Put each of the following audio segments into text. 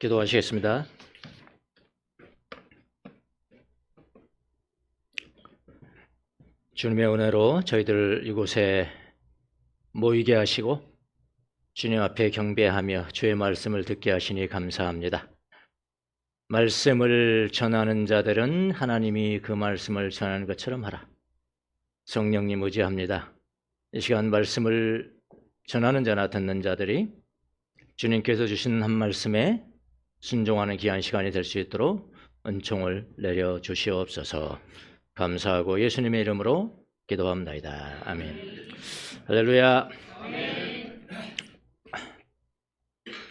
기도하시겠습니다. 주님의 은혜로 저희들 이곳에 모이게 하시고 주님 앞에 경배하며 주의 말씀을 듣게 하시니 감사합니다. 말씀을 전하는 자들은 하나님이 그 말씀을 전하는 것처럼 하라. 성령님 의지합니다. 이 시간 말씀을 전하는 자나 듣는 자들이 주님께서 주신 한 말씀에 순종하는 귀한 시간이 될 수 있도록 은총을 내려 주시옵소서. 감사하고 예수님의 이름으로 기도합니다. 아멘. 할렐루야. 아멘.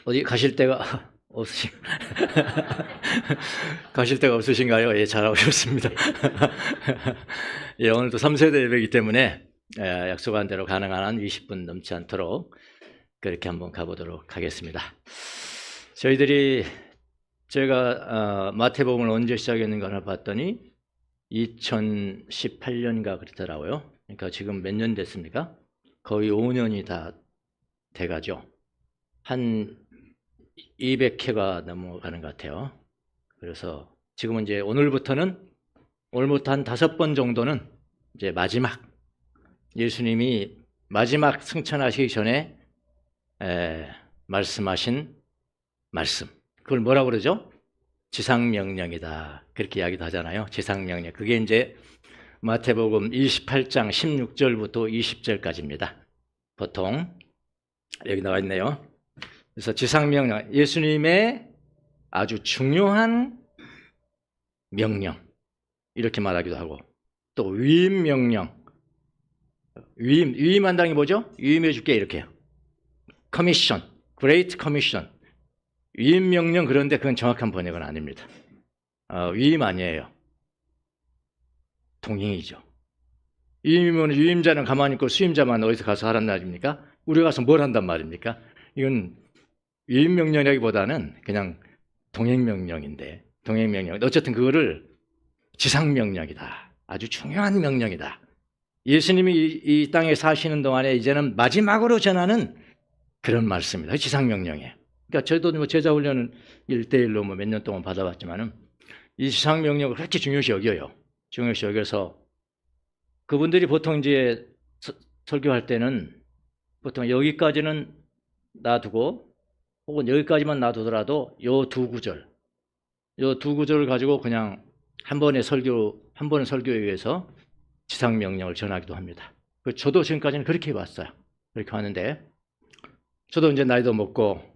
어디 가실 데가 가실 데가 없으신가요? 예, 잘 오셨습니다. 예, 오늘도 3세대 예배이기 때문에 약속한 대로 가능한 한 20분 넘지 않도록 그렇게 한번 가보도록 하겠습니다. 제가 마태복음을 언제 시작했는가 하나 봤더니 2018년인가 그렇더라고요. 그러니까 지금 몇 년 됐습니까? 거의 5년이 다 돼가죠. 한 200회가 넘어가는 것 같아요. 그래서 지금은 이제 오늘부터 한 5번 정도는 이제 마지막, 예수님이 마지막 승천하시기 전에 말씀하신 말씀, 그걸 뭐라고 그러죠? 지상명령이다, 그렇게 이야기도 하잖아요. 지상명령, 그게 이제 마태복음 28장 16절부터 20절까지입니다. 보통 여기 나와 있네요. 그래서 지상명령, 예수님의 아주 중요한 명령, 이렇게 말하기도 하고, 또 위임명령, 위임한다는 게 뭐죠? 위임해 줄게, 이렇게요. 커미션, 그레이트 커미션, 위임명령. 그런데 그건 정확한 번역은 아닙니다. 위임 아니에요. 동행이죠. 위임이면 위임자는 가만히 있고 수임자만 어디서 가서 하란 말입니까? 우리가 가서 뭘 한단 말입니까? 이건 위임명령이라기보다는 그냥 동행명령인데, 동행명령. 어쨌든 그거를 지상명령이다, 아주 중요한 명령이다. 예수님이 이 땅에 사시는 동안에 이제는 마지막으로 전하는 그런 말씀입니다. 지상명령이에요. 그러니까 저도 뭐 제자훈련은 1대1로 몇 년 동안 받아봤지만은 이 지상명령을 그렇게 중요시 여겨요. 중요시 여겨서 그분들이 보통 이제 설교할 때는 보통 여기까지는 놔두고, 혹은 여기까지만 놔두더라도 요 두 구절을 가지고 그냥 한 번의 설교에 의해서 지상명령을 전하기도 합니다. 저도 지금까지는 그렇게 해왔어요. 그렇게 하는데, 저도 이제 나이도 먹고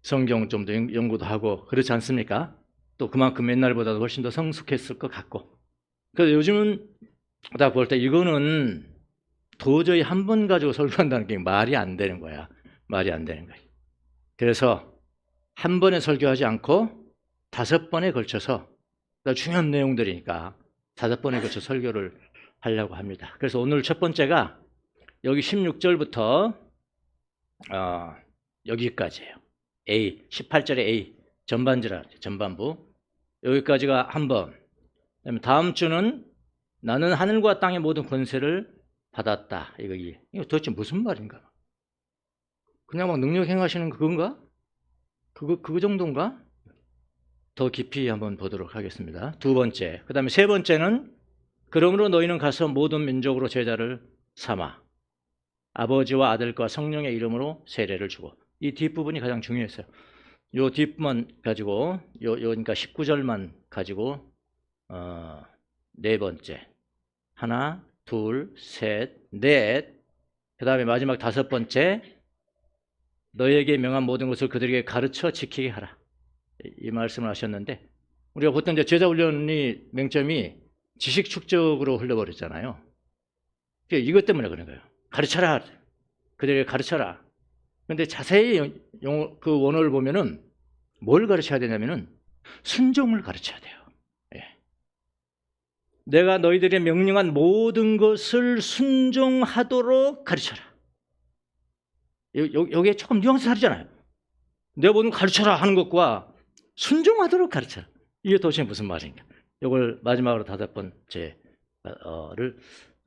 성경 좀 더 연구도 하고 그렇지 않습니까? 또 그만큼 옛날보다도 훨씬 더 성숙했을 것 같고. 그래서 요즘은 다 볼 때 이거는 도저히 한 번 가지고 설교한다는 게 말이 안 되는 거야. 말이 안 되는 거야. 그래서 한 번에 설교하지 않고 5번에 걸쳐서, 중요한 내용들이니까 5번에 걸쳐 설교를 하려고 합니다. 그래서 오늘 첫 번째가 여기 16절부터 여기까지예요. A, 18절에 A, 전반부. 여기까지가 한 번. 그다음에 다음 주는 나는 하늘과 땅의 모든 권세를 받았다. 이거 도대체 무슨 말인가? 그냥 막 능력 행하시는 그건가? 그거 정도인가? 더 깊이 한번 보도록 하겠습니다. 두 번째. 그 다음에 세 번째는 그러므로 너희는 가서 모든 민족으로 제자를 삼아 아버지와 아들과 성령의 이름으로 세례를 주고. 이 뒷부분이 가장 중요했어요. 요 뒷부분 가지고 그러니까 19절만 가지고 네 번째. 하나, 둘, 셋, 넷. 그 다음에 마지막 5번째. 너희에게 명한 모든 것을 그들에게 가르쳐 지키게 하라. 이 말씀을 하셨는데, 우리가 보통 이제 제자훈련이 맹점이 지식 축적으로 흘러버렸잖아요. 이것 때문에 그런 거예요. 가르쳐라. 그들에게 가르쳐라. 그런데 자세히 그 원어를 보면은 뭘 가르쳐야 되냐면은 순종을 가르쳐야 돼요. 예. 내가 너희들의 명령한 모든 것을 순종하도록 가르쳐라. 여기에 조금 뉘앙스 다르잖아요. 내가 모든 가르쳐라 하는 것과 순종하도록 가르쳐라. 이게 도대체 무슨 말인가? 이걸 마지막으로 5번째를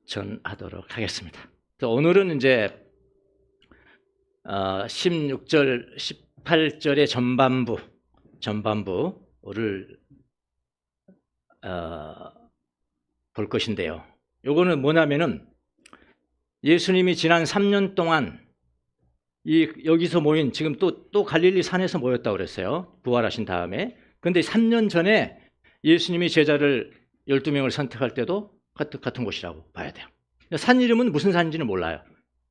전하도록 하겠습니다. 오늘은 이제 16절, 18절의 전반부, 전반부를 볼 것인데요. 요거는 뭐냐면은 예수님이 지난 3년 동안 여기서 모인, 지금 또 갈릴리 산에서 모였다고 그랬어요. 부활하신 다음에. 근데 3년 전에 예수님이 제자를 12명을 선택할 때도 같은 곳이라고 봐야 돼요. 산 이름은 무슨 산인지는 몰라요.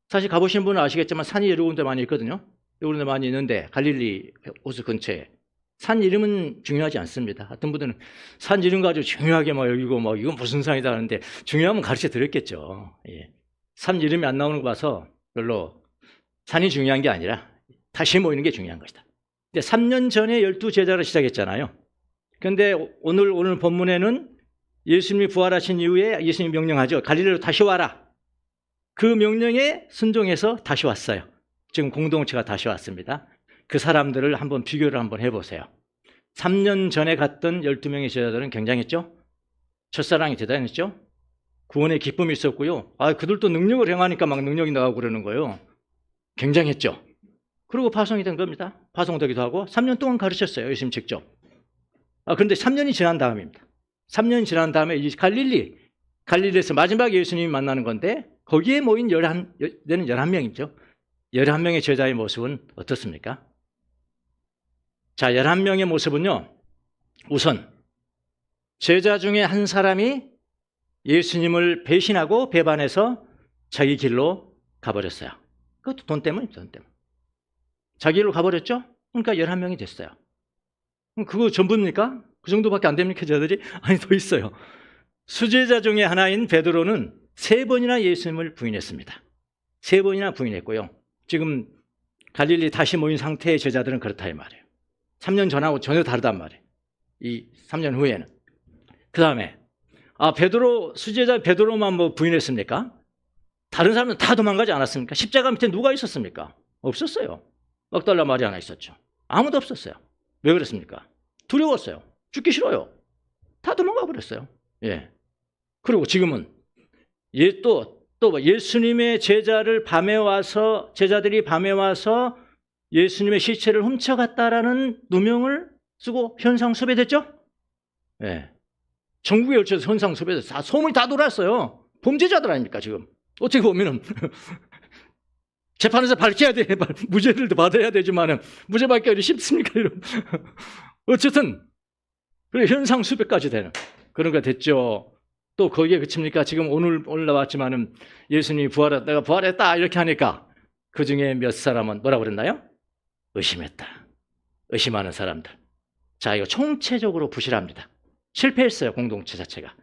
사실 가보신 분은 아시겠지만 산이 여러 군데 많이 있거든요. 여러 군데 많이 있는데 갈릴리 호수 근처에 산 이름은 중요하지 않습니다. 어떤 분들은 산 이름 가지고 중요하게 막 여기고 막 이건 무슨 산이다 하는데 중요하면 가르쳐 드렸겠죠. 예. 산 이름이 안 나오는 거 봐서 별로 산이 중요한 게 아니라 다시 모이는 게 중요한 것이다. 근데 3년 전에 12제자를 시작했잖아요. 그런데 오늘 본문에는 예수님이 부활하신 이후에 예수님이 명령하죠. 갈릴리로 다시 와라. 그 명령에 순종해서 다시 왔어요. 지금 공동체가 다시 왔습니다. 그 사람들을 한번 비교를 한번 해보세요. 3년 전에 갔던 12명의 제자들은 굉장했죠. 첫사랑이 대단했죠. 구원의 기쁨이 있었고요. 그들도 능력을 행하니까 막 능력이 나가고 그러는 거예요. 굉장했죠. 그리고 파송이 된 겁니다. 파송되기도 하고 3년 동안 가르쳤어요. 예수님 직접. 그런데 3년이 지난 다음입니다. 3년이 지난 다음에 이 갈릴리에서 마지막 예수님이 만나는 건데 거기에 모인 11명이죠. 11명의 제자의 모습은 어떻습니까? 자, 11명의 모습은요. 우선 제자 중에 한 사람이 예수님을 배신하고 배반해서 자기 길로 가버렸어요. 그것도 돈 때문입니다. 돈 때문에. 자기 길로 가버렸죠? 그러니까 11명이 됐어요. 그거 전부입니까? 그 정도밖에 안 됩니까, 제자들이? 아니, 더 있어요. 수제자 중에 하나인 베드로는 3번이나 예수님을 부인했습니다. 3번이나 부인했고요. 지금 갈릴리 다시 모인 상태의 제자들은 그렇다 이 말이에요. 3년 전하고 전혀 다르단 말이에요. 이 3년 후에는. 그 다음에 수제자 베드로만 뭐 부인했습니까? 다른 사람은 다 도망가지 않았습니까? 십자가 밑에 누가 있었습니까? 없었어요. 막달라 마리아나 있었죠. 아무도 없었어요. 왜 그랬습니까? 두려웠어요. 죽기 싫어요. 다 도망가 버렸어요. 예. 그리고 지금은 또 예수님의 제자들이 밤에 와서 예수님의 시체를 훔쳐갔다라는 누명을 쓰고 현상 수배됐죠? 예. 전국에 걸쳐서 현상 수배됐어요. 소문이 다 돌았어요. 범죄자들 아닙니까, 지금? 어떻게 보면은 재판에서 밝혀야 돼. 무죄를 받아야 되지만은 무죄 받기가 쉽습니까? 이런. 어쨌든 그래 현상 수배까지 되는 그런 거 됐죠. 또 거기에 그칩니까? 지금 오늘 나왔지만은 예수님이 내가 부활했다 이렇게 하니까 그 중에 몇 사람은 뭐라고 그랬나요? 의심했다. 의심하는 사람들. 자, 이거 총체적으로 부실합니다. 실패했어요. 공동체 자체가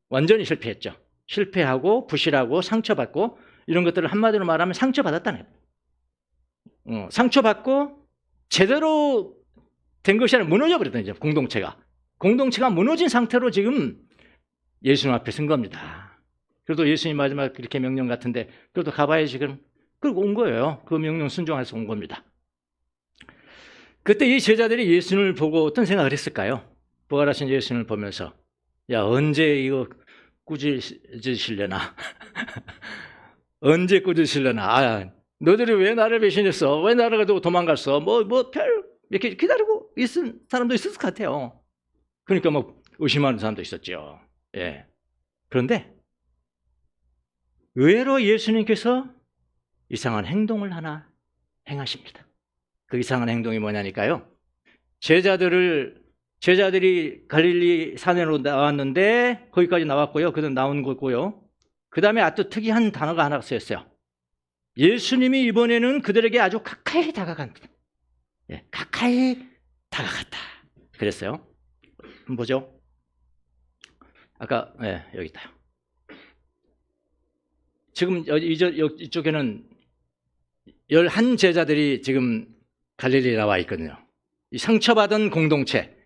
완전히 실패했죠. 실패하고 부실하고 상처받고 이런 것들을 한마디로 말하면 상처받았다는 거예요. 상처받고 제대로 된 것이 아니라 무너져버렸던 거죠. 공동체가 무너진 상태로 지금 예수님 앞에 선 겁니다. 그래도 예수님 마지막 그렇게 명령 같은데 그래도 가봐야지 지금 그러고 온 거예요. 그 명령 순종해서 온 겁니다. 그때 이 제자들이 예수님을 보고 어떤 생각을 했을까요? 부활하신 예수님을 보면서 야 언제 이거 꾸짖으시려나 언제 꾸짖으시려나 너들이 왜 나를 배신했어? 왜 나를 가지고 도망갔어? 이렇게 기다리고 있은 사람도 있을 것 같아요. 그러니까 뭐 의심하는 사람도 있었죠. 예. 그런데 의외로 예수님께서 이상한 행동을 하나 행하십니다. 그 이상한 행동이 뭐냐니까요. 제자들이 갈릴리 산으로 나왔는데 거기까지 나왔고요. 그들 나온 거고요. 그 다음에 아주 특이한 단어가 하나 쓰였어요. 예수님이 이번에는 그들에게 아주 가까이 다가간다. 예, 가까이 다가갔다. 그랬어요. 한번 보죠. 아까 여기 있다. 지금 이쪽에는 11제자들이 지금 갈릴리에 나와 있거든요. 이 상처받은 공동체,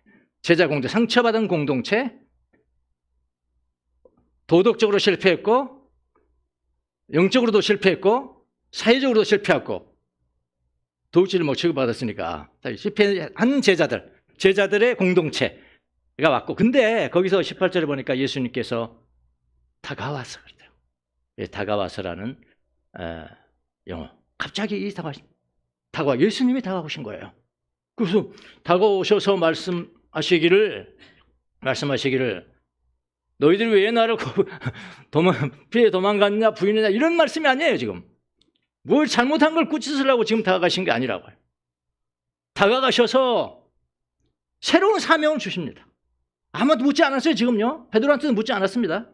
상처받은 공동체, 도덕적으로 실패했고, 영적으로도 실패했고, 사회적으로도 실패했고, 도둑질을 뭐 취급받았으니까 실패한 제자들의 공동체가 왔고, 근데 거기서 18절에 보니까 예수님께서 다가와서 그래요. 다가와서라는 영어. 갑자기 예수님이 다가오신 거예요. 그래서 다가오셔서 말씀하시기를 너희들이 왜 나를 피해 도망갔냐 부인이냐 이런 말씀이 아니에요. 지금 뭘 잘못한 걸 꾸짖으려고 지금 다가가신 게 아니라고요. 다가가셔서 새로운 사명을 주십니다. 아무도 묻지 않았어요. 지금요. 베드로한테는 묻지 않았습니다.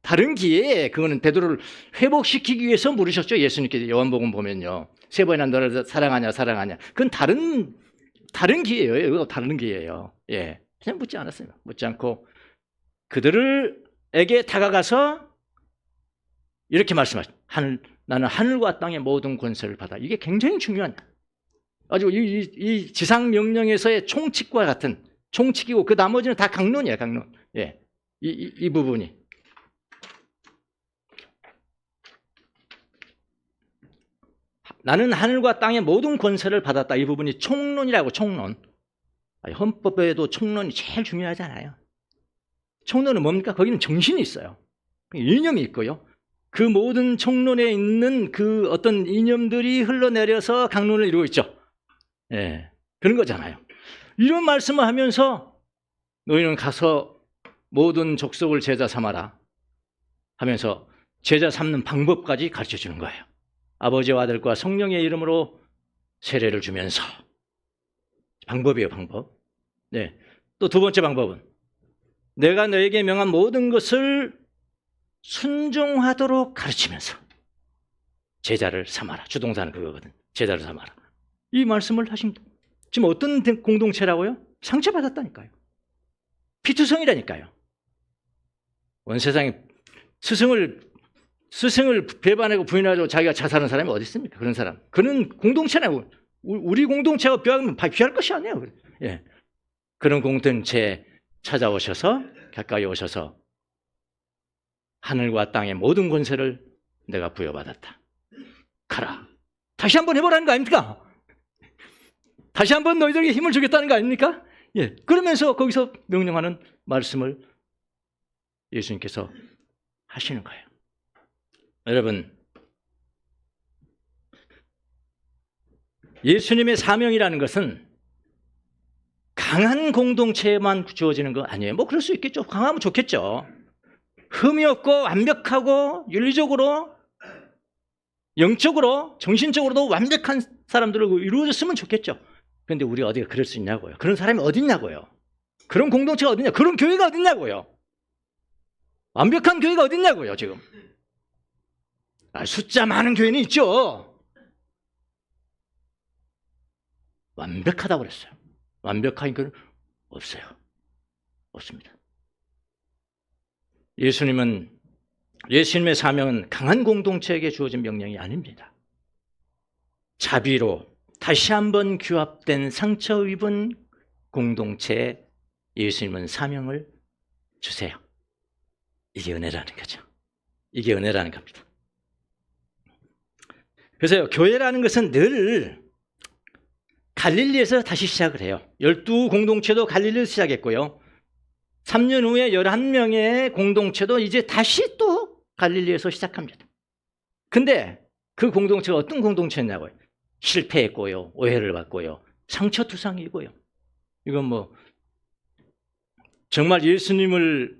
다른 기회에 그거는 베드로를 회복시키기 위해서 물으셨죠. 예수님께서 요한복음 보면요. 3번이나 너를 사랑하냐. 그건 다른 기회예요. 이거 다른 기회예요. 예. 그냥 묻지 않았어요. 묻지 않고 그들에게 다가가서 이렇게 말씀하셨죠. 나는 하늘과 땅의 모든 권세를 받아. 이게 굉장히 중요한, 아주 이 지상 명령에서의 총칙과 같은 총칙이고 그 나머지는 다 강론이에요. 강론. 예. 이 부분이. 나는 하늘과 땅의 모든 권세를 받았다. 이 부분이 총론이라고, 총론. 헌법에도 총론이 제일 중요하잖아요. 총론은 뭡니까? 거기는 정신이 있어요. 이념이 있고요. 그 모든 총론에 있는 그 어떤 이념들이 흘러내려서 강론을 이루고 있죠. 예. 그런 거잖아요. 이런 말씀을 하면서 너희는 가서 모든 족속을 제자 삼아라 하면서 제자 삼는 방법까지 가르쳐 주는 거예요. 아버지와 아들과 성령의 이름으로 세례를 주면서. 방법이에요, 방법. 네. 또 두 번째 방법은 내가 너에게 명한 모든 것을 순종하도록 가르치면서 제자를 삼아라. 주동사는 그거거든. 제자를 삼아라. 이 말씀을 하십니다. 지금 어떤 공동체라고요? 상처받았다니까요. 피투성이라니까요. 온 세상에 스승을 배반하고 부인하고 자기가 자살하는 사람이 어디 있습니까? 그런 사람. 그는 공동체라고. 우리 공동체와 비하면 비할 것이 아니에요. 예. 그런 공동체에 찾아오셔서 가까이 오셔서 하늘과 땅의 모든 권세를 내가 부여받았다. 가라. 다시 한번 해보라는 거 아닙니까? 다시 한번 너희들에게 힘을 주겠다는 거 아닙니까? 예. 그러면서 거기서 명령하는 말씀을 예수님께서 하시는 거예요. 여러분, 예수님의 사명이라는 것은 강한 공동체에만 주어지는 거 아니에요. 뭐 그럴 수 있겠죠. 강하면 좋겠죠. 흠이 없고 완벽하고 윤리적으로, 영적으로, 정신적으로도 완벽한 사람들로 이루어졌으면 좋겠죠. 그런데 우리가 어디가 그럴 수 있냐고요. 그런 사람이 어디 있냐고요. 그런 공동체가 어디 있냐. 그런 교회가 어디 있냐고요. 완벽한 교회가 어디 있냐고요, 지금. 숫자 많은 교회는 있죠. 완벽하다고 그랬어요. 완벽한 교회는 없어요. 없습니다. 예수님의 사명은 강한 공동체에게 주어진 명령이 아닙니다. 자비로 다시 한번 규합된 상처 입은 공동체에 예수님은 사명을 주세요. 이게 은혜라는 거죠. 이게 은혜라는 겁니다. 그래서 교회라는 것은 늘 갈릴리에서 다시 시작을 해요. 12 공동체도 갈릴리에서 시작했고요. 3년 후에 11명의 공동체도 이제 다시 또 갈릴리에서 시작합니다. 근데 그 공동체가 어떤 공동체였냐고요? 실패했고요. 오해를 받고요. 상처투성이고요. 이건 뭐 정말 예수님을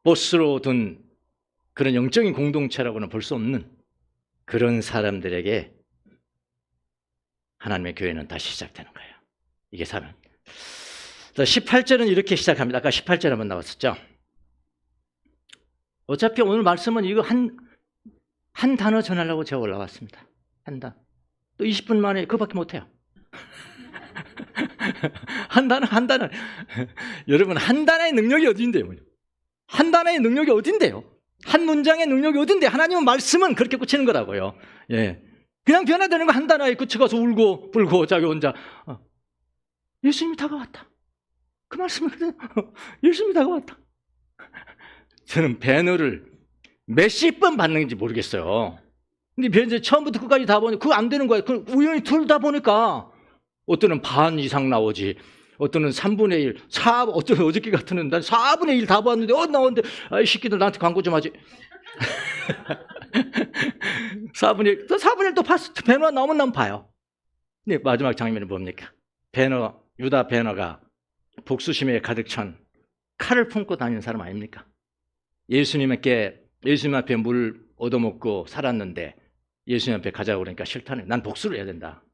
보스로 둔 그런 영적인 공동체라고는 볼 수 없는 그런 사람들에게 하나님의 교회는 다시 시작되는 거예요. 이게 사명. 18절은 이렇게 시작합니다. 아까 18절 한번 나왔었죠. 어차피 오늘 말씀은 이거 한 단어 전하려고 제가 올라왔습니다. 한 단어. 또 20분 만에 그거밖에 못해요. 한 단어. 여러분, 한 단어의 능력이 어딘데요? 한 단어의 능력이 어딘데요? 한 문장의 능력이 어딘데? 하나님은 말씀은 그렇게 꽂히는 거라고요. 예. 그냥 변화되는 거 한 단어에 그쳐가서 울고 불고 자기 혼자. 예수님이 다가왔다. 그 말씀을 예수님이 다가왔다. 저는 배너를 몇십 번 받는지 모르겠어요. 근데 이제 처음부터 끝까지 다 보니 그거 안 되는 거예요. 우연히 둘다 보니까 어떤 반 이상 나오지. 어떤 3분의 1, 어떤 어저께 같은 난 4분의 1 다 봤는데 나오는데 이 새끼들 나한테 광고 좀 하지. 4분의 1 또 봤어. 배너 나오면 난 봐요. 네, 마지막 장면이 뭡니까? 유다 베너가 복수심에 가득 찬 칼을 품고 다니는 사람 아닙니까? 예수님 앞에 물 얻어먹고 살았는데 예수님 앞에 가자고 그러니까 싫다네. 난 복수를 해야 된다.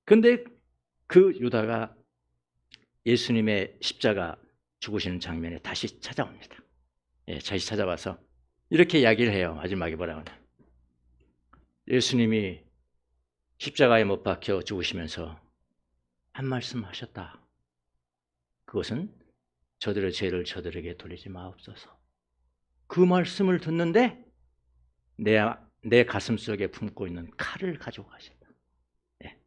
근데 그 유다가 예수님의 십자가 죽으시는 장면에 다시 찾아옵니다. 예, 다시 찾아와서 이렇게 이야기를 해요. 마지막에 뭐라고 하냐. 예수님이 십자가에 못 박혀 죽으시면서 한 말씀 하셨다. 그것은 저들의 죄를 저들에게 돌리지 마옵소서. 그 말씀을 듣는데 내 가슴 속에 품고 있는 칼을 가지고 가셨다. 예.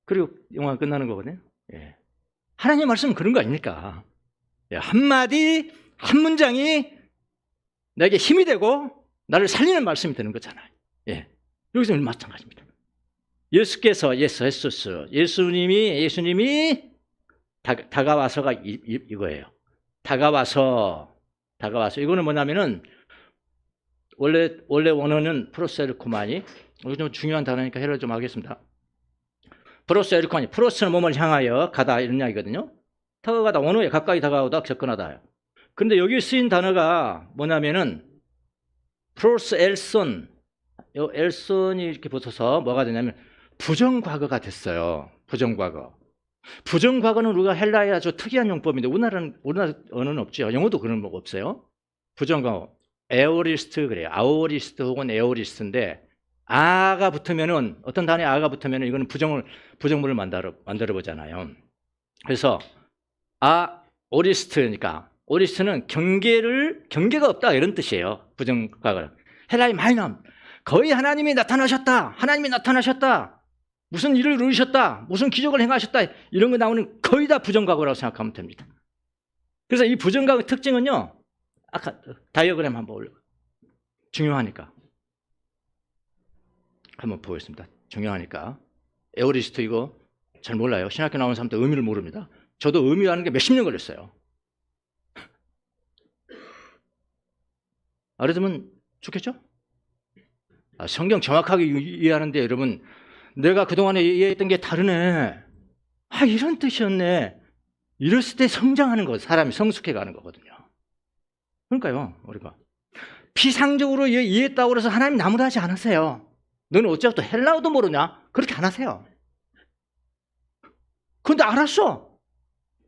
그리고 영화가 끝나는 거거든요. 예. 하나님의 말씀은 그런 거 아닙니까? 예. 한마디, 한 문장이 나에게 힘이 되고 나를 살리는 말씀이 되는 거잖아요. 예. 여기서는 마찬가지입니다. 예수님이 다가와서가 이거예요. 다가와서 이거는 뭐냐면은 원래 원어는 프로셀코마니, 좀 중요한 단어니까 해를 좀 하겠습니다. 프로셀코마니, 프로스는 몸을 향하여 가다 이런 이야기거든요. 다가가다, 원어에 가까이 다가오다, 접근하다요. 그런데 여기 쓰인 단어가 뭐냐면은 프로스 엘손, 요 엘손이 이렇게 붙어서 뭐가 되냐면 부정과거가 됐어요. 부정과거는 우리가 헬라의 아주 특이한 용법인데 우리나라 언어는 없죠. 영어도 그런 거 없어요. 부정과거. 에오리스트 그래요. 아오리스트 혹은 에오리스트인데 아가 붙으면은 어떤 단어에 아가 붙으면은 이거는 부정문을 만들어 보잖아요. 그래서 오리스트니까 오리스트는 경계가 없다 이런 뜻이에요. 부정과거는. 헬라의 많이 나옵니다. 거의 하나님이 나타나셨다. 무슨 일을 이루셨다. 무슨 기적을 행하셨다. 이런 거 나오는 거의 다 부정과거라고 생각하면 됩니다. 그래서 이 부정과거의 특징은요. 아까 다이어그램 한번 올려. 중요하니까. 한번 보겠습니다. 중요하니까. 에오리스트 이거 잘 몰라요. 신학교 나오는 사람도 의미를 모릅니다. 저도 의미하는 게 몇십 년 걸렸어요. 알아두면 좋겠죠? 성경 정확하게 이해하는데 여러분 내가 그동안에 이해했던 게 다르네. 이런 뜻이었네. 이랬을 때 성장하는 거, 사람이 성숙해가는 거거든요. 그러니까요, 우리가 피상적으로 이해했다고 해서 하나님 나무라지 않으세요. 너는 어째서 또 헬라어도 모르냐? 그렇게 안 하세요. 근데 알았어.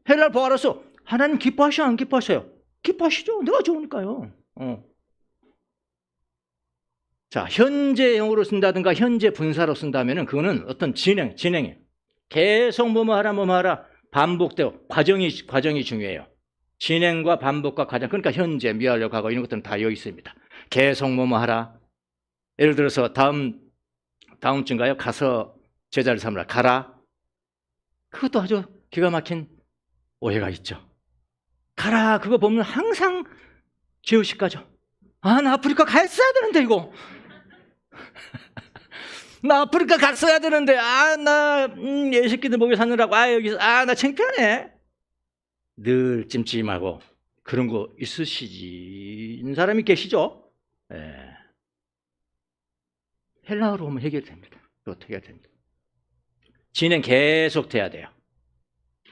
헬라어 보고 알았어. 하나님 기뻐하셔, 안 기뻐하셔요? 기뻐하시죠. 내가 좋으니까요. 자, 현재형으로 쓴다든가 현재 분사로 쓴다면은 그거는 어떤 진행이에요. 계속 뭐뭐 하라 반복되고 과정이 중요해요. 진행과 반복과 과정. 그러니까 현재, 미완료, 과거 이런 것들은 다 여기 있습니다. 계속 뭐뭐 하라. 예를 들어서 다음 주인가요? 가서 제자를 삼으라. 가라. 그것도 아주 기가 막힌 오해가 있죠. 가라. 그거 보면 항상 죄의식 가죠. 나 아프리카 갔어야 되는데 이거. 나 아프리카 갔어야 되는데 나 예식기들 목에 사느라고 여기서 나 창피하네. 늘 찜찜하고 그런 거 있으신 사람이 계시죠? 헬라어로 하면 해결됩니다. 어떻게 해야 됩니다. 진행 계속 돼야 돼요.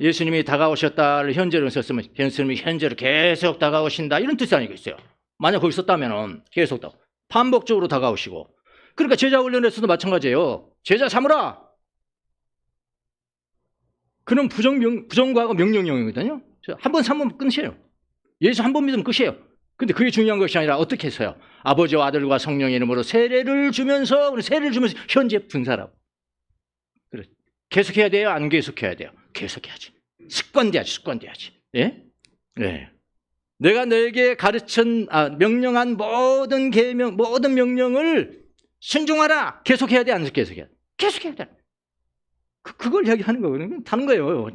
예수님이 다가오셨다를 현재로 썼으면 예수님이 현재로 계속 다가오신다 이런 뜻이 아니겠어요. 만약 거기 썼다면 계속 반복적으로 다가오시고 그러니까 제자 훈련에서도 마찬가지예요. 제자 삼으라. 그는 부정과거 명령형이거든요. 한 번 삼으면 끝이에요. 예수 한 번 믿으면 끝이에요. 근데 그게 중요한 것이 아니라 어떻게 해서요? 아버지와 아들과 성령의 이름으로 세례를 주면서 현재 분사라고. 그래. 계속해야 돼요? 안 계속해야 돼요? 계속해야지. 습관돼야지. 예? 네. 내가 너에게 명령한 모든 명령을 순종하라. 계속해야 돼? 안 계속해야 돼? 계속해야 돼. 그걸 이야기하는 거거든요. 다른 거예요.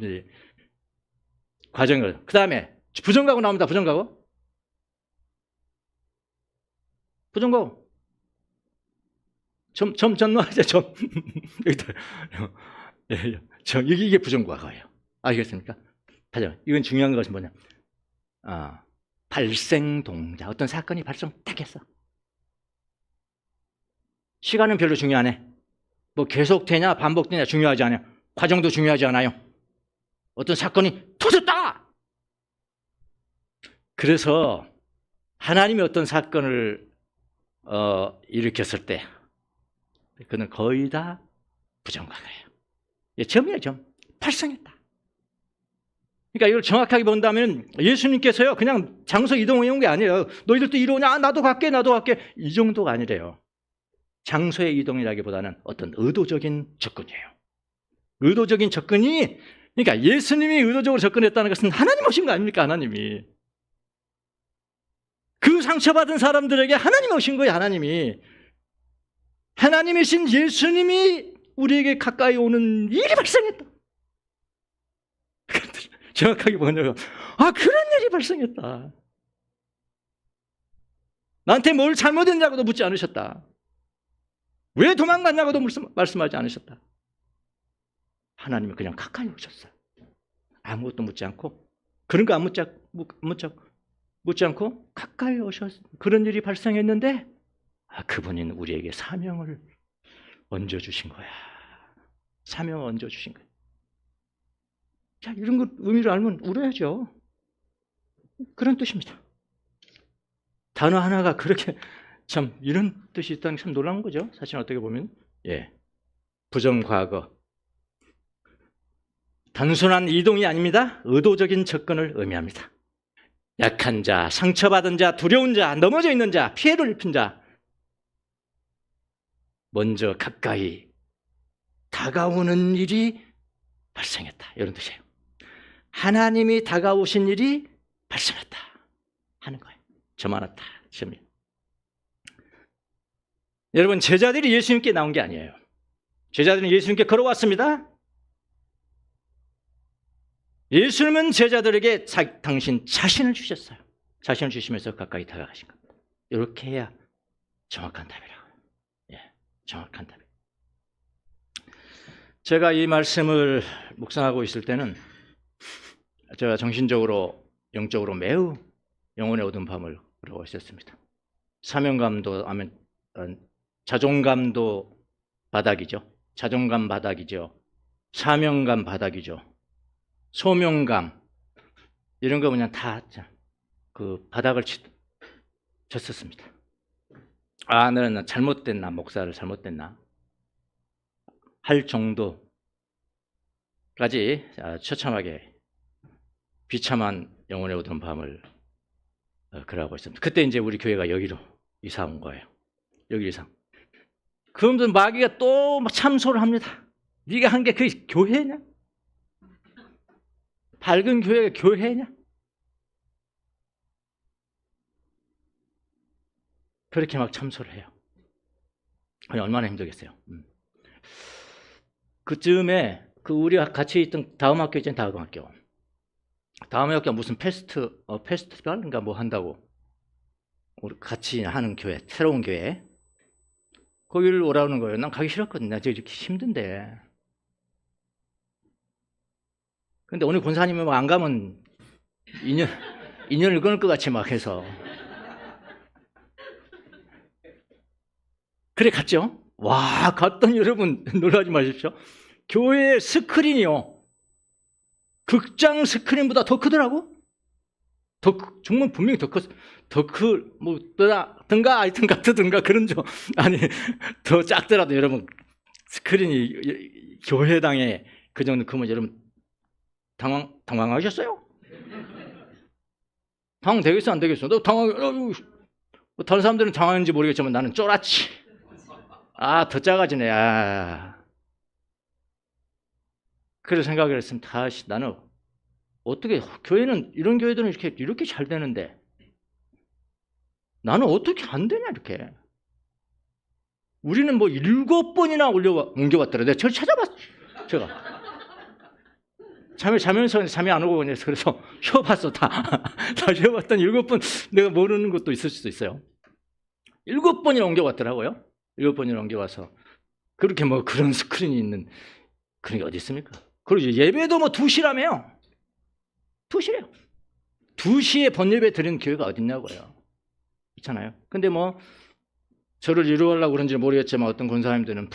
과정을. 그 다음에 부정과거 나옵니다. 부정과거. 점 넣어야죠. 점. 이게 부정과거예요. 알겠습니까? 이건 중요한 것은 뭐냐? 발생 동작. 어떤 사건이 딱 했어. 시간은 별로 중요하네. 뭐 계속되냐 반복되냐 중요하지 않아요. 과정도 중요하지 않아요? 어떤 사건이 터졌다! 그래서 하나님이 어떤 사건을 일으켰을 때 그는 거의 다 부정과거예요. 점이에요, 점. 발생했다. 그러니까 이걸 정확하게 본다면 예수님께서요 그냥 장소 이동해 온 게 아니에요. 너희들도 이리 오냐? 나도 갈게, 나도 갈게. 이 정도가 아니래요. 장소의 이동이라기보다는 어떤 의도적인 접근이에요. 의도적인 접근이, 그러니까 예수님이 의도적으로 접근했다는 것은 하나님 오신 거 아닙니까? 하나님이. 그 상처받은 사람들에게 하나님 오신 거예요. 하나님이. 하나님이신 예수님이 우리에게 가까이 오는 일이 발생했다. 정확하게 뭐냐면 그런 일이 발생했다. 나한테 뭘 잘못했냐고도 묻지 않으셨다. 왜 도망갔냐고도 말씀하지 않으셨다. 하나님이 그냥 가까이 오셨어요. 아무것도 묻지 않고, 그런 거 안 묻지 않고 가까이 오셨어요. 그런 일이 발생했는데 그분이 우리에게 사명을 얹어주신 거야. 사명을 얹어주신 거야. 자, 이런 것 의미를 알면 울어야죠. 그런 뜻입니다. 단어 하나가 그렇게 참 이런 뜻이 있다는 게 참 놀라운 거죠. 사실 어떻게 보면 부정과거, 단순한 이동이 아닙니다. 의도적인 접근을 의미합니다. 약한 자, 상처받은 자, 두려운 자, 넘어져 있는 자, 피해를 입힌 자, 먼저 가까이 다가오는 일이 발생했다. 이런 뜻이에요. 하나님이 다가오신 일이 발생했다 하는 거예요. 점 하나 다 점이에요. 여러분, 제자들이 예수님께 나온 게 아니에요. 제자들은 예수님께 걸어왔습니다. 예수님은 제자들에게 당신 자신을 주셨어요. 자신을 주시면서 가까이 다가가신 겁니다. 이렇게 해야 정확한 답이라고요. 정확한 답이에요. 제가 이 말씀을 묵상하고 있을 때는 제가 정신적으로, 영적으로 매우 영혼의 어두운 밤을 그러고 있었습니다. 사명감도, 자존감도 바닥이죠. 자존감 바닥이죠. 사명감 바닥이죠. 소명감, 이런 거 그냥 다 그 바닥을 쳤었습니다. 나는 잘못됐나, 목사를 잘못됐나 할 정도까지 처참하게 비참한 영혼의 어두운 밤을 그러고 있습니다. 그때 이제 우리 교회가 여기로 이사 온 거예요. 여기 이사. 그러면서 마귀가 또 참소를 합니다. 네가 한 게 그게 교회냐? 밝은 교회가 교회냐? 그렇게 막 참소를 해요. 얼마나 힘들겠어요. 그쯤에 우리가 같이 있던 다음 학교 있잖아요. 다음 학교 무슨 페스티벌인가 뭐 한다고 우리 같이 하는 교회, 새로운 교회, 거기를 오라는 거예요. 난 가기 싫었거든요. 나 이렇게 힘든데. 근데 오늘 권사님이 안 가면 인연을 끊을 것 같이 막 해서. 그래 갔죠. 와, 갔더니 여러분 놀라지 마십시오. 교회 스크린이요, 극장 스크린보다 더 크더라고. 정말 분명히 더 든가 하여튼 같든가 그런 좀 아니 더 작더라도 여러분 스크린이 교회당에 그 정도 크면 여러분 당황하셨어요? 당황되겠어 안 되겠어? 너 다른 사람들은 당황했는지 모르겠지만 나는 쫄았지. 더 작아지네. 그래서 생각을 했습니다. 나는 어떻게 교회는 이런 교회들은 이렇게 잘 되는데 나는 어떻게 안 되냐 이렇게. 우리는 뭐 7번이나 옮겨왔더라. 내가 저를 찾아봤어. 제가 자면서 잠이 안 오고 그래서 쉬어봤어. 다 쉬어봤더니 7번 내가 모르는 것도 있을 수도 있어요. 7번이나 옮겨왔더라고요. 7번이나 옮겨와서 그렇게 뭐 그런 스크린이 있는 그런 게 어디 있습니까? 그리고 예배도 뭐 2시라며요. 2시래요. 2시에 번예배 드리는 교회가 어딨냐고요. 있잖아요. 근데 뭐 저를 위로하려고 그런지 모르겠지만 어떤 권사님들은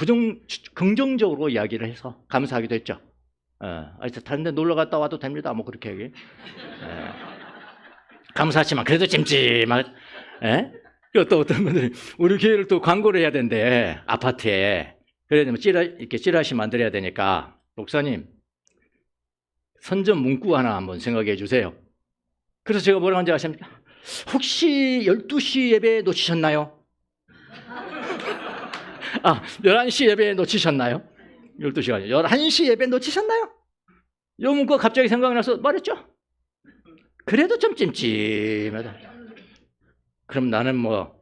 긍정적으로 이야기를 해서 감사하기도 했죠. 다른 데 놀러 갔다 와도 됩니다. 뭐 그렇게 얘기. 감사하지만 그래도 찜찜한. 또 어떤 분들이 우리 교회를 또 광고를 해야 된대. 아파트에. 그래야 되면 이렇게 찌라시 만들어야 되니까 목사님 선전 문구 하나 한번 생각해 주세요. 그래서 제가 뭐라고 하는지 아십니까? 혹시 12시 예배 놓치셨나요? 11시 예배 놓치셨나요? 12시가 아니라 11시 예배 놓치셨나요? 이 문구가 갑자기 생각나서 말했죠. 그래도 좀 찜찜하다. 그럼 나는 뭐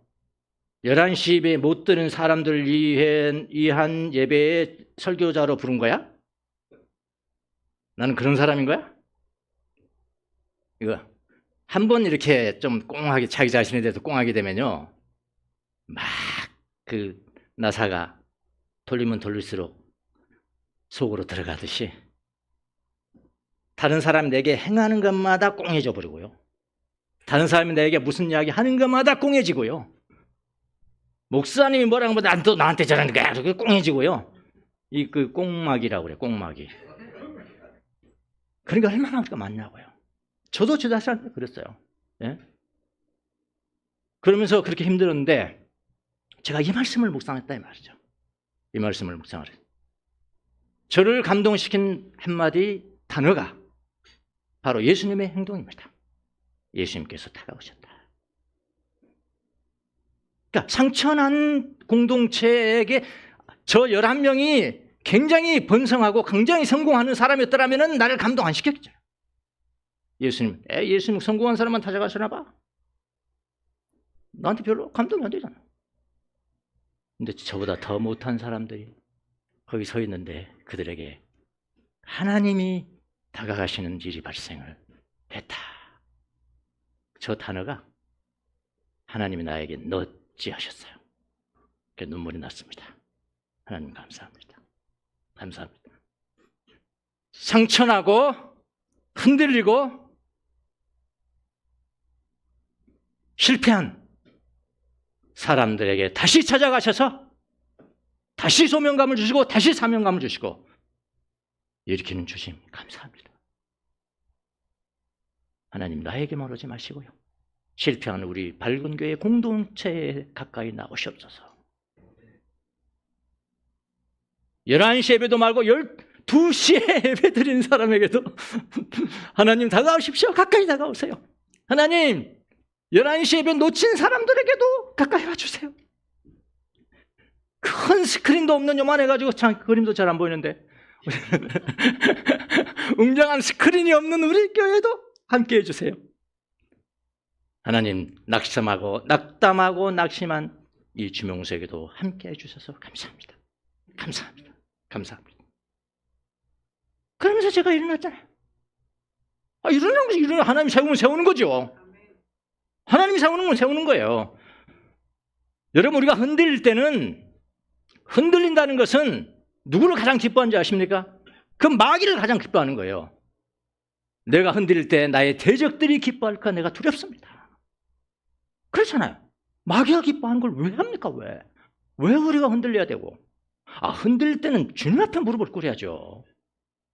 11시 예배 못 드는 사람들 위한 예배에 설교자로 부른 거야? 나는 그런 사람인 거야? 이거 한 번 이렇게 좀 꽁하게 자기 자신에 대해서 꽁하게 되면요, 막 그 나사가 돌리면 돌릴수록 속으로 들어가듯이 다른 사람 내게 행하는 것마다 꽁해져 버리고요, 다른 사람이 내게 무슨 이야기 하는 것마다 꽁해지고요, 목사님이 뭐라고 하면 또 나한테 저러는 거야 이렇게 꽁해지고요. 이 그 꽁막이라고 그래, 꽁막이. 그러니까 얼마나 우리가 많냐고요. 저도 저 자신한테 그랬어요. 예? 그러면서 그렇게 힘들었는데 제가 이 말씀을 묵상했다 이 말이죠. 이 말씀을 묵상을 했어요. 저를 감동시킨 한마디 단어가 바로 예수님의 행동입니다. 예수님께서 다가오셨다. 그러니까 상처난 공동체에게 저 11명이 굉장히 번성하고 굉장히 성공하는 사람이었더라면 나를 감동 안 시켰죠. 예수님 성공한 사람만 찾아가시나 봐. 나한테 별로 감동이 안 되잖아. 근데 저보다 더 못한 사람들이 거기 서 있는데 그들에게 하나님이 다가가시는 일이 발생을 했다. 저 단어가 하나님이 나에게 넣었지 하셨어요. 눈물이 났습니다. 하나님 감사합니다. 감사합니다. 상처나고 흔들리고 실패한 사람들에게 다시 찾아가셔서 다시 소명감을 주시고 다시 사명감을 주시고 일으키는 주심 감사합니다. 하나님 나에게만 오지 마시고요, 실패한 우리 밝은 교회 공동체에 가까이 나오시옵소서. 11시 예배도 말고 12시에 예배 드리는 사람에게도 하나님 다가오십시오. 가까이 다가오세요. 하나님 11시 예배 놓친 사람들에게도 가까이 와주세요. 큰 스크린도 없는 요만해가지고 참 그림도 잘 안 보이는데 웅장한 스크린이 없는 우리 교회도 함께 해주세요. 하나님 낙담하고 낙심한 이 주명수에게도 함께 해주셔서 감사합니다. 감사합니다. 감사합니다. 그러면서 제가 일어났잖아요. 일어나면 하나님 세우면 세우는 거죠. 하나님이 세우는 건 세우는 거예요. 여러분, 우리가 흔들릴 때는, 흔들린다는 것은 누구를 가장 기뻐하는지 아십니까? 그 마귀를 가장 기뻐하는 거예요. 내가 흔들릴 때 나의 대적들이 기뻐할까 내가 두렵습니다. 그렇잖아요. 마귀가 기뻐하는 걸 왜 합니까? 왜 우리가 흔들려야 되고? 흔들릴 때는 주님 앞에 무릎을 꿇어야죠.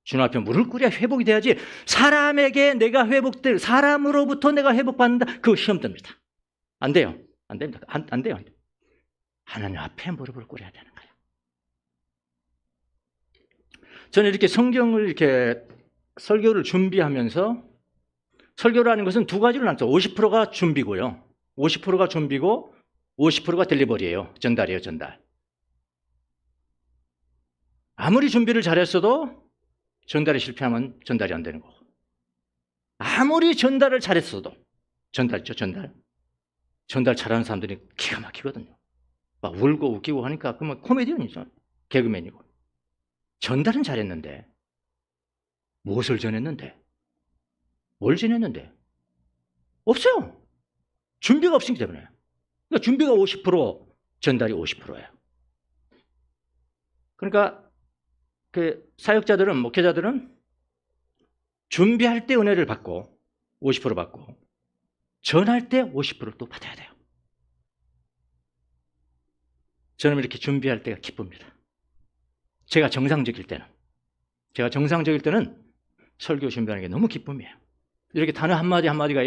주님 앞에 무릎을 꿇어야 회복이 돼야지. 사람에게 내가 회복될, 사람으로부터 내가 회복받는다, 그거 시험 듭니다. 안 돼요. 안 됩니다. 안 돼요. 하나님 앞에 무릎을 꿇어야 되는 거예요. 저는 이렇게 성경을 이렇게 설교를 준비하면서, 설교라는 것은 두 가지로 나눠서 50%가 준비고요, 50%가 준비고 50%가 딜리버리예요. 전달이에요, 전달. 아무리 준비를 잘했어도 전달이 실패하면 전달이 안 되는 거고, 아무리 전달을 잘했어도 전달 잘하는 사람들이 기가 막히거든요. 막 울고 웃기고 하니까 그러면 코미디언이죠. 개그맨이고. 전달은 잘했는데 무엇을 전했는데? 뭘 전했는데? 없어요. 준비가 없기 때문에. 그러니까 준비가 50%, 전달이 50%예요. 그러니까 그 사역자들은, 목회자들은 준비할 때 은혜를 받고 50% 받고, 전할 때 50%를 또 받아야 돼요. 저는 이렇게 준비할 때가 기쁩니다. 제가 정상적일 때는. 제가 정상적일 때는 설교 준비하는 게 너무 기쁨이에요. 이렇게 단어 한마디 한마디가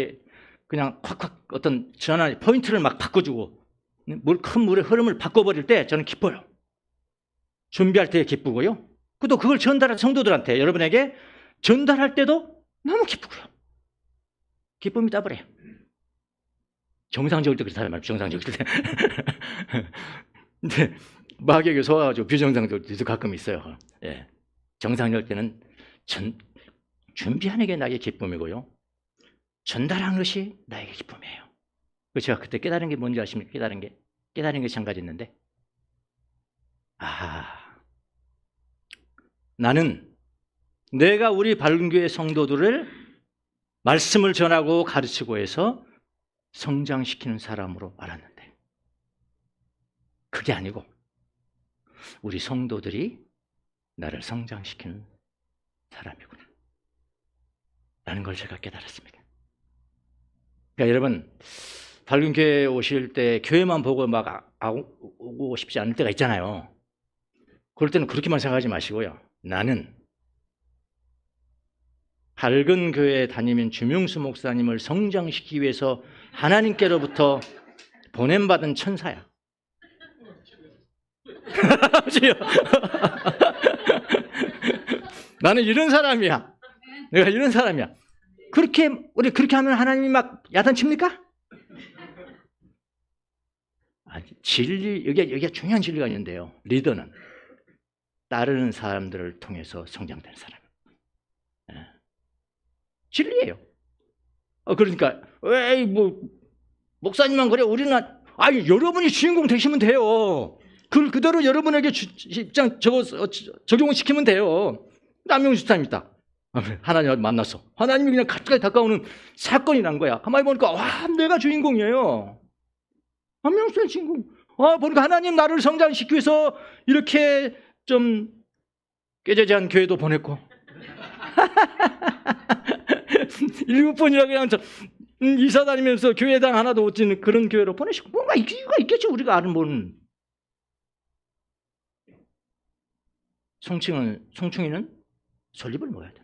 그냥 콱콱 어떤 전환 포인트를 막 바꿔주고 큰 물의 흐름을 바꿔버릴 때 저는 기뻐요. 준비할 때 기쁘고요. 또 그걸 전달할 성도들한테 여러분에게 전달할 때도 너무 기쁘고요. 기쁨이 따버려요. 정상적일 때 그렇다 말이에요. 정상적일 때. 근데 마귀에게 속아가지고 비정상적일 때도 가끔 있어요. 예. 정상적일 때는 준비하는 게 나에게 기쁨이고요. 전달하는 것이 나에게 기쁨이에요. 제가 그때 깨달은 게 뭔지 아십니까? 깨달은 게 한 가지 있는데, 나는 내가 우리 밝은교회 성도들을 말씀을 전하고 가르치고 해서 성장시키는 사람으로 알았는데, 그게 아니고 우리 성도들이 나를 성장시키는 사람이구나 라는 걸 제가 깨달았습니다. 그러니까 여러분, 밝은 교회에 오실 때 교회만 보고 막 오고 싶지 않을 때가 있잖아요. 그럴 때는 그렇게만 생각하지 마시고요. 나는 밝은 교회에 다니면 주명수 목사님을 성장시키기 위해서 하나님께로부터 보냄받은 천사야. 나는 이런 사람이야. 내가 이런 사람이야. 우리 그렇게 하면 하나님이 막 야단칩니까? 아니, 진리, 여기가 중요한 진리가 있는데요. 리더는 따르는 사람들을 통해서 성장되는 사람. 진리예요. 그러니까, 에이, 목사님만 그래. 우리는, 여러분이 주인공 되시면 돼요. 그걸 그대로 여러분에게 입장 적용을 시키면 돼요. 남영수 사람이 있다. 하나님을 만났어. 하나님이 그냥 가까이 다가오는 사건이 난 거야. 가만히 보니까, 내가 주인공이에요. 남영수의 주인공. 보니까 하나님 나를 성장시키기 위해서 이렇게 좀 꾀죄죄한 교회도 보냈고. 7번이나 그냥 이사 다니면서 교회당 하나도 못 짓는 그런 교회로 보내시고, 뭔가 이유가 있겠지, 우리가 아는 분. 송충이는 설립을 모아야 돼.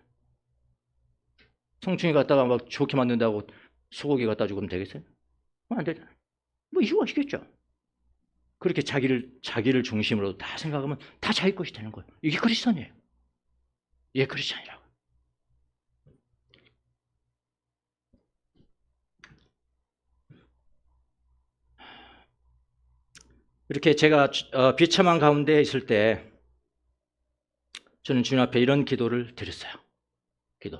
송충이 갖다가 막 좋게 만든다고 소고기 갖다 주면 되겠어요? 안 되잖아요. 이유가 있겠죠. 그렇게 자기를 중심으로 다 생각하면 다 자기 것이 되는 거예요. 이게 크리스천이에요. 이게 크리스천이라고. 이렇게 제가 비참한 가운데 있을 때 저는 주님 앞에 이런 기도를 드렸어요. 기도.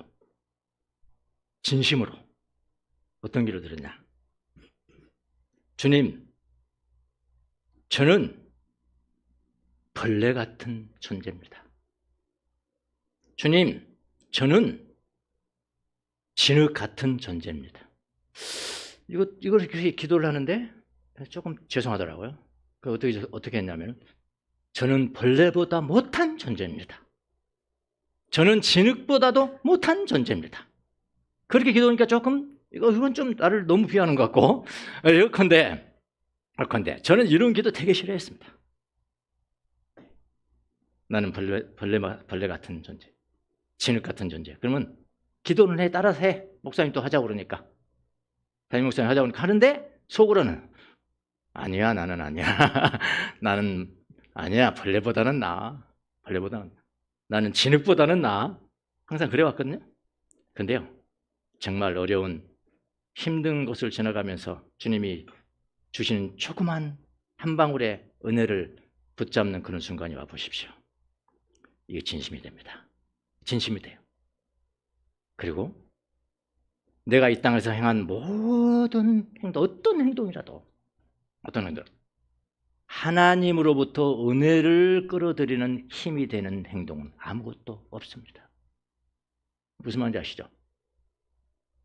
진심으로. 어떤 기도를 드렸냐. 주님, 저는 벌레 같은 존재입니다. 주님, 저는 진흙 같은 존재입니다. 이걸 이렇게 기도를 하는데 조금 죄송하더라고요. 어떻게 했냐면, 저는 벌레보다 못한 존재입니다. 저는 진흙보다도 못한 존재입니다. 그렇게 기도하니까 조금, 이건 좀 나를 너무 비하는 것 같고, 예컨대, 저는 이런 기도 되게 싫어했습니다. 나는 벌레 같은 존재, 진흙 같은 존재. 그러면 기도는 따라서 해. 목사님 또 하자고 그러니까. 담임 목사님 하자고 그러니까 하는데, 속으로는, 아니야, 나는 아니야. 나는 아니야, 벌레보다는 나아. 나는 진흙보다는 나아. 항상 그래왔거든요. 근데요, 정말 어려운 힘든 곳을 지나가면서 주님이 주신 조그만 한 방울의 은혜를 붙잡는 그런 순간이 와 보십시오. 이게 진심이 됩니다. 진심이 돼요. 그리고 내가 이 땅에서 행한 모든 행동, 어떤 행동이라도 하나님으로부터 은혜를 끌어들이는 힘이 되는 행동은 아무것도 없습니다. 무슨 말인지 아시죠?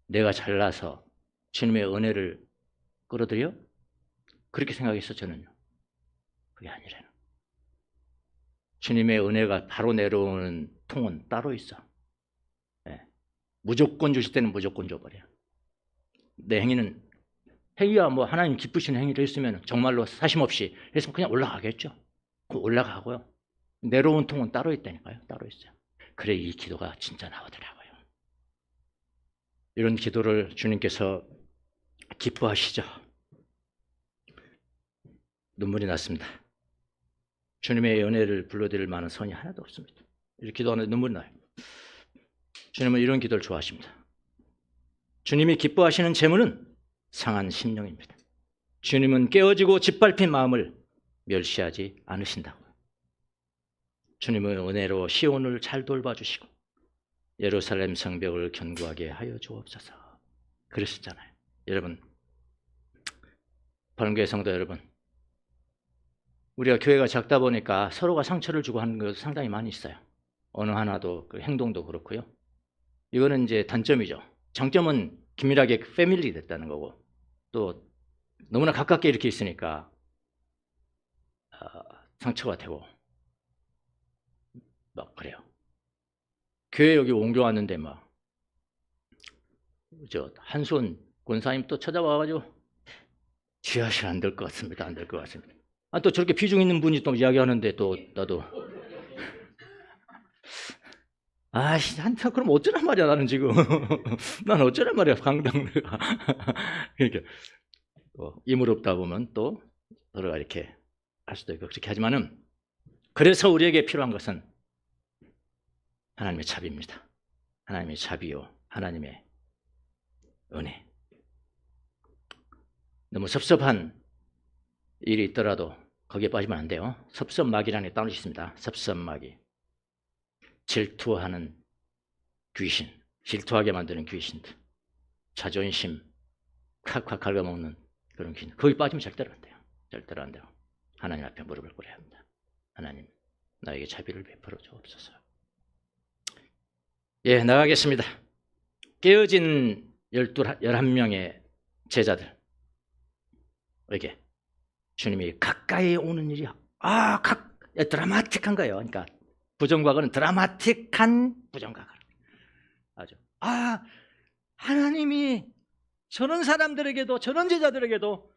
내가 잘나서 주님의 은혜를 끌어들여? 그렇게 생각했어, 저는요. 그게 아니라는. 주님의 은혜가 바로 내려오는 통은 따로 있어. 네. 무조건 주실 때는 무조건 줘버려. 내 행위가 하나님 기쁘시는 행위를 했으면 정말로 사심없이 했으면 그냥 올라가겠죠. 올라가고요. 내려온 통은 따로 있다니까요. 따로 있어요. 그래 이 기도가 진짜 나오더라고요. 이런 기도를 주님께서 기뻐하시죠. 눈물이 났습니다. 주님의 은혜를 불러드릴 만한 선이 하나도 없습니다. 이렇게 기도하는데 눈물이 나요. 주님은 이런 기도를 좋아하십니다. 주님이 기뻐하시는 재물은 상한 심령입니다. 주님은 깨어지고 짓밟힌 마음을 멸시하지 않으신다고. 주님은 은혜로 시온을 잘 돌봐주시고 예루살렘 성벽을 견고하게 하여 주옵소서. 그러셨잖아요. 여러분, 바른교회 성도 여러분, 우리가 교회가 작다 보니까 서로가 상처를 주고 하는 것도 상당히 많이 있어요. 어느 하나도 그 행동도 그렇고요. 이거는 이제 단점이죠. 장점은 긴밀하게 패밀리 됐다는 거고, 또 너무나 가깝게 이렇게 있으니까 상처가 되고 막 그래요. 교회 여기 옮겨 왔는데 막 저 한손 권사님 또 찾아와가지고 지하실 안 될 것 같습니다. 안 될 것 같습니다. 또 저렇게 비중 있는 분이 또 이야기하는데 또 나도 그럼 어쩌란 말이야 나는 지금. 난 어쩌란 말이야 강당내가. 그러니까 임을 없다 보면 또 서로가 이렇게 할 수도 있고 그렇게 하지만은 그래서 우리에게 필요한 것은 하나님의 자비입니다. 하나님의 자비요 하나님의 은혜. 너무 섭섭한 일이 있더라도 거기에 빠지면 안 돼요. 섭섭마귀라는 게 따로 있습니다. 섭섭마귀. 질투하는 귀신, 질투하게 만드는 귀신들, 자존심 콱콱 갉아먹는 그런 귀신. 거기 빠지면 절대로 안 돼요. 절대로 안 돼요. 하나님 앞에 무릎을 꿇어야 합니다. 하나님, 나에게 자비를 베풀어 주옵소서. 예, 나가겠습니다. 깨어진 11명의 제자들에게 주님이 가까이 오는 일이 드라마틱한 거예요. 그러니까 부정과거는 드라마틱한 부정과거. 아주 하나님이 저런 사람들에게도 저런 제자들에게도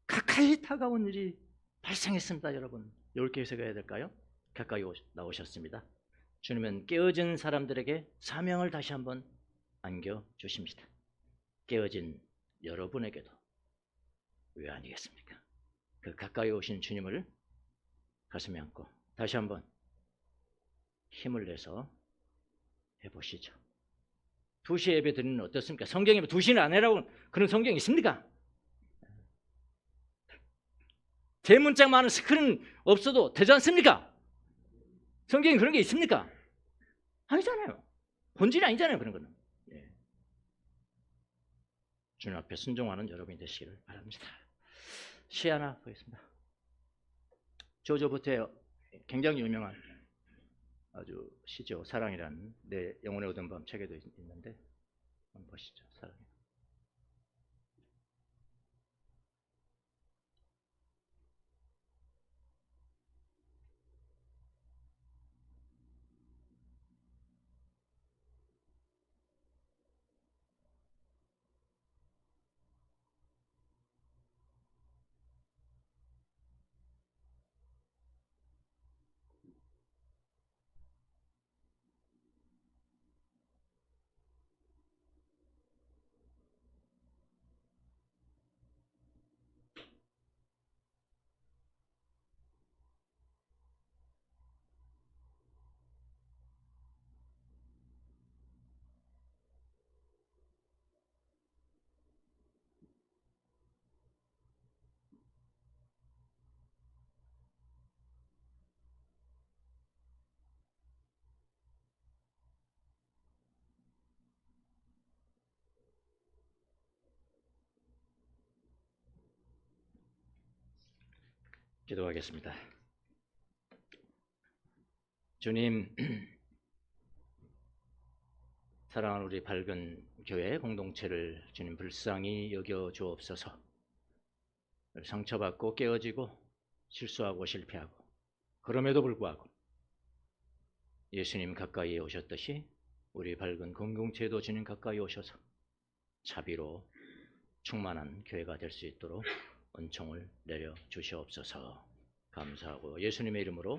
가까이 다가온 일이 발생했습니다. 여러분, 이렇게 해석해야 될까요? 가까이 나오셨습니다. 주님은 깨어진 사람들에게 사명을 다시 한번 안겨주십니다. 깨어진 여러분에게도 왜 아니겠습니까? 그 가까이 오신 주님을 가슴에 안고 다시 한번 힘을 내서 해보시죠. 2시 예배 드리는 어떻습니까? 성경에 2시는 안 해라고 그런 성경이 있습니까? 대문짝 많은 스크린 없어도 되지 않습니까? 성경에 그런 게 있습니까? 아니잖아요. 본질이 아니잖아요. 그런 거는. 예. 주님 앞에 순종하는 여러분이 되시기를 바랍니다. 시 하나 보겠습니다. 조조 부트의 굉장히 유명한 아주 시죠. 사랑이라는 내 영혼의 얻은 밤 책에도 있는데 한번 보시죠. 사랑. 기도하겠습니다. 주님, 사랑하는 우리 밝은 교회 공동체를 주님 불쌍히 여겨 주옵소서. 상처받고 깨어지고 실수하고 실패하고 그럼에도 불구하고 예수님 가까이 오셨듯이 우리 밝은 공동체도 주님 가까이 오셔서 자비로 충만한 교회가 될 수 있도록 은총을 내려 주시옵소서. 감사하고 예수님의 이름으로